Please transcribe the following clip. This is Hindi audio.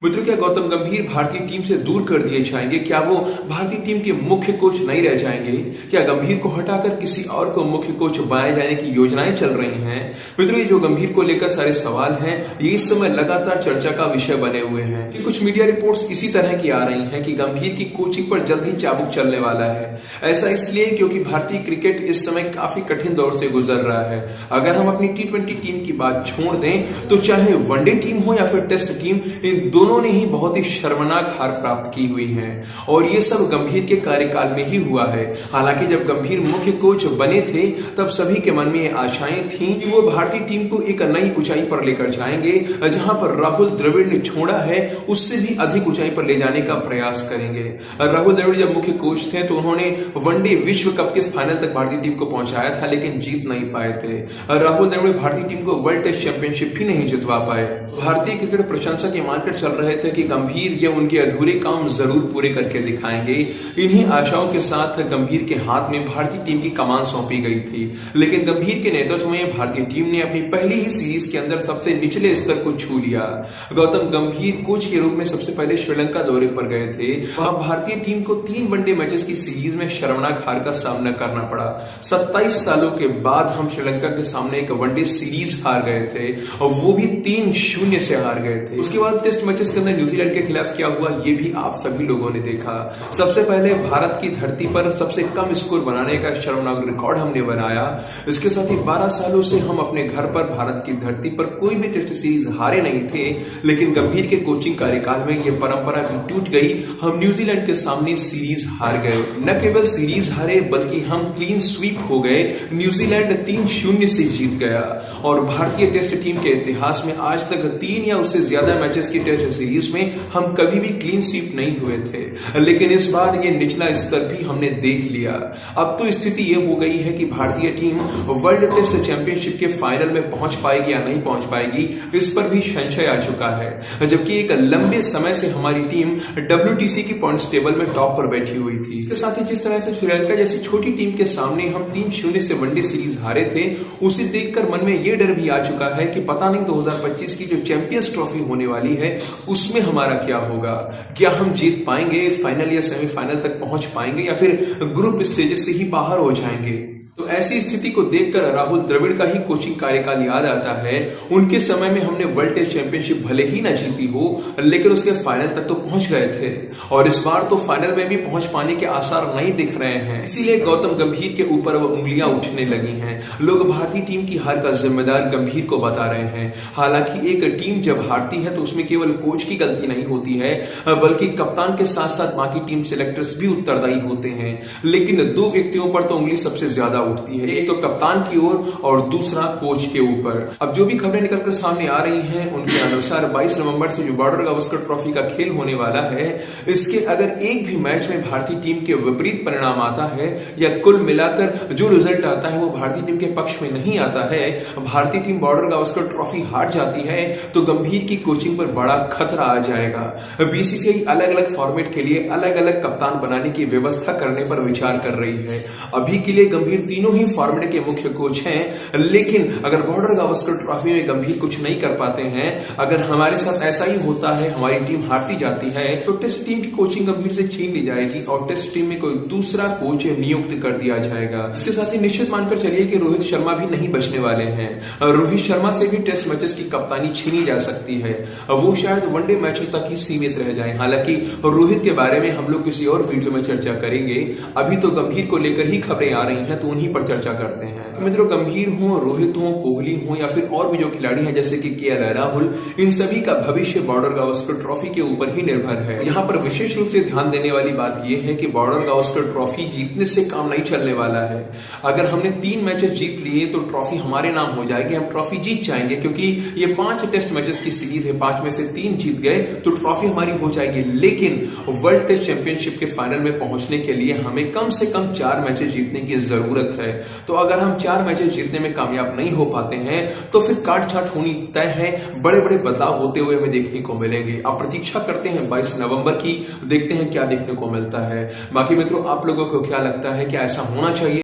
मित्रों, क्या गौतम गंभीर भारतीय टीम से दूर कर दिए जाएंगे? क्या वो भारतीय टीम के मुख्य कोच नहीं रह जाएंगे? क्या गंभीर को हटाकर किसी और को मुख्य कोच बनाए जाने की योजनाएं चल रही हैं? मित्रों, ये जो गंभीर को लेकर सारे सवाल हैं, ये इस समय लगातार चर्चा का विषय बने हुए हैं कि कुछ मीडिया रिपोर्ट्स इसी तरह की आ रही हैं कि गंभीर की कोचिंग पर जल्द ही चाबुक चलने वाला है। ऐसा इसलिए क्योंकि भारतीय क्रिकेट इस समय काफी कठिन दौर से गुजर रहा है। अगर हम अपनी T20 टीम की बात छोड़ दें तो चाहे वनडे टीम हो या फिर टेस्ट टीम, इन दोनों ने ही बहुत ही शर्मनाक हार प्राप्त की हुई है और ये सब गंभीर के कार्यकाल में ही हुआ है। हालांकि जब गंभीर मुख्य कोच बने थे तब सभी के मन में ये आशाएं थीं कि वो भारतीय टीम को एक नई ऊंचाई पर लेकर जाएंगे, जहां पर राहुल द्रविड़ ने छोड़ा है उससे भी अधिक ऊंचाई पर ले जाने का प्रयास करेंगे। राहुल द्रविड़ जब मुख्य कोच थे तो उन्होंने वनडे विश्व कप के फाइनल तक भारतीय टीम को पहुंचाया था, लेकिन जीत नहीं पाए थे। राहुल द्रविड़ भारतीय टीम को वर्ल्ड टेस्ट चैंपियनशिप भी नहीं जितवा पाए। भारतीय क्रिकेट प्रशंसक ये मानकर चल रहे थे कि गंभीर ये उनके अधूरे काम जरूर पूरे करके दिखाएंगे। इन्हीं आशाओं के साथ गंभीर के हाथ में भारतीय टीम की कमान सौंपी गई थी, लेकिन गंभीर के नेतृत्व में भारतीय टीम ने अपनी पहली ही सीरीज के अंदर सबसे निचले स्तर को छू लिया। गौतम गंभीर कोच के रूप में सबसे पहले श्रीलंका दौरे पर गए थे। वहां भारतीय टीम को 3 वनडे मैचेस की सीरीज में शर्मनाक हार का सामना करना पड़ा। 27 सालों के बाद हम श्रीलंका के सामने एक वनडे सीरीज हार गए थे और वो भी 3-0 से हार गए थे। उसके बाद टेस्ट मैचेस के अंदर न्यूजीलैंड के खिलाफ क्या हुआ ये भी आप सभी लोगों ने देखा। सबसे पहले भारत की धरती पर सबसे कम स्कोर बनाने का शर्मनाक रिकॉर्ड हमने बनाया। इसके साथ ही 12 सालों से हम अपने घर पर भारत की धरती पर कोई भी टेस्ट सीरीज हारे नहीं थे, लेकिन गंभीर के कोचिंग कार्यकाल में ये परंपरा भी टूट गई। हम न्यूजीलैंड के सामने सीरीज हार गए। न केवल सीरीज हारे बल्कि हम क्लीन स्वीप हो गए। न्यूजीलैंड 3-0 से जीत गया और भारतीय टेस्ट टीम के इतिहास में आज तक 3 या उससे ज्यादा मैचेस की टेस्ट सीरीज में हम कभी भी क्लीन स्वीप नहीं हुए थे, लेकिन इस बार ये निचला स्तर भी हमने देख लिया। अब तो स्थिति ये हो गई है कि भारतीय टीम वर्ल्ड टेस्ट चैंपियनशिप के फाइनल में पहुंच पाएगी या नहीं पहुंच पाएगी, इस पर भी संशय आ चुका है। जबकि एक लंबे समय से हमारी टीम WTC की पॉइंट्स टेबल में टॉप पर बैठी हुई थी। इसके साथ ही जिस तरह से श्रीलंका जैसी छोटी टीम के सामने हम 3-0 से वनडे सीरीज हारे थे, उसे देखकर मन में ये डर भी आ चुका है कि पता नहीं 2025 की जो चैंपियंस ट्रॉफी होने वाली है उसमें हमारा क्या होगा। क्या हम जीत पाएंगे, फाइनल या सेमीफाइनल तक पहुंच पाएंगे या फिर ग्रुप स्टेजेस से ही बाहर हो जाएंगे। तो ऐसी स्थिति को देखकर राहुल द्रविड़ का ही कोचिंग कार्यकाल याद आता है। उनके समय में हमने वर्ल्ड टेस्ट चैंपियनशिप भले ही न जीती हो, लेकिन उसके फाइनल तक तो पहुंच गए थे और इस बार तो फाइनल में भी पहुंच पाने के आसार नहीं दिख रहे हैं। इसीलिए गौतम गंभीर के ऊपर वो उंगलियां उठने लगी हैं। लोग भारतीय टीम की हार का जिम्मेदार गंभीर को बता रहे हैं। हालांकि एक टीम जब हारती है तो उसमें केवल कोच की गलती नहीं होती है, बल्कि कप्तान के साथ साथ बाकी टीम सिलेक्टर्स भी उत्तरदायी होते हैं। लेकिन 2 व्यक्तियों पर तो उंगली सबसे ज्यादा उठती है, एक तो कप्तान की ओर और दूसरा कोच के ऊपर। अब जो भी खबरें निकलकर सामने आ रही हैं उनके अनुसार 22 नवंबर से जो बॉर्डर गावस्कर ट्रॉफी का खेल होने वाला है, इसके अगर एक भी मैच में भारतीय टीम के विपरीत परिणाम आता है या कुल मिलाकर जो रिजल्ट आता है वो भारतीय टीम के पक्ष में नहीं आता है, भारतीय टीम बॉर्डर गावस्कर ट्रॉफी हार जाती है, तो गंभीर की कोचिंग पर बड़ा खतरा आ जाएगा। BCCI अलग अलग फॉर्मेट के लिए अलग अलग कप्तान बनाने की व्यवस्था करने पर विचार कर रही है। अभी के लिए गंभीर तीनों ही फॉर्मेट के मुख्य कोच हैं, लेकिन अगर बॉर्डर गावस्कर ट्रॉफी में गंभीर कुछ नहीं कर पाते हैं, अगर हमारे साथ ऐसा ही होता है, हमारी टीम हारती जाती है, तो टेस्ट टीम की कोचिंग गंभीर से छीन ली जाएगी और टेस्ट टीम में कोई दूसरा कोच नियुक्त कर दिया जाएगा। इसके साथ ही निश्चित मानकर चलिए कि रोहित शर्मा भी नहीं बचने वाले हैं। रोहित शर्मा से भी टेस्ट मैचेस की कप्तानी छीनी जा सकती है, वो शायद वनडे मैचेस तक ही सीमित रह जाए। हालांकि रोहित के बारे में हम लोग किसी और वीडियो में चर्चा करेंगे। अभी तो गंभीर को लेकर ही खबरें आ रही हैं, तो उन्हीं पर चर्चा करते हैं। मित्रों, गंभीर हो, रोहित हो, कोहली हो या फिर और भी जो खिलाड़ी हैं जैसे कि KL राहुल, इन सभी का भविष्य बॉर्डर गावस्कर ट्रॉफी के ऊपर ही निर्भर है। यहाँ पर विशेष रूप से ध्यान देने वाली बात यह है कि बॉर्डर गावस्कर ट्रॉफी जीतने से काम नहीं चलने वाला है। अगर हमने 3 मैचेस जीत लिए तो ट्रॉफी हमारे नाम हो जाएगी, हम ट्रॉफी जीत जाएंगे, क्योंकि ये 5 टेस्ट मैचेस की सीरीज है, 5 में से 3 जीत गए तो ट्रॉफी हमारी हो जाएगी। लेकिन वर्ल्ड टेस्ट चैंपियनशिप के फाइनल में पहुंचने के लिए हमें कम से कम 4 मैचेस जीतने की जरूरत है। तो अगर हम 4 मैचेस जीतने में कामयाब नहीं हो पाते हैं तो फिर काट छाट होनी तय है। बड़े बड़े बदलाव होते हुए हमें देखने को मिलेंगे। आप प्रतीक्षा करते हैं 22 नवंबर की, देखते हैं क्या देखने को मिलता है। बाकी मित्रों, आप लोगों को क्या लगता है, क्या ऐसा होना चाहिए?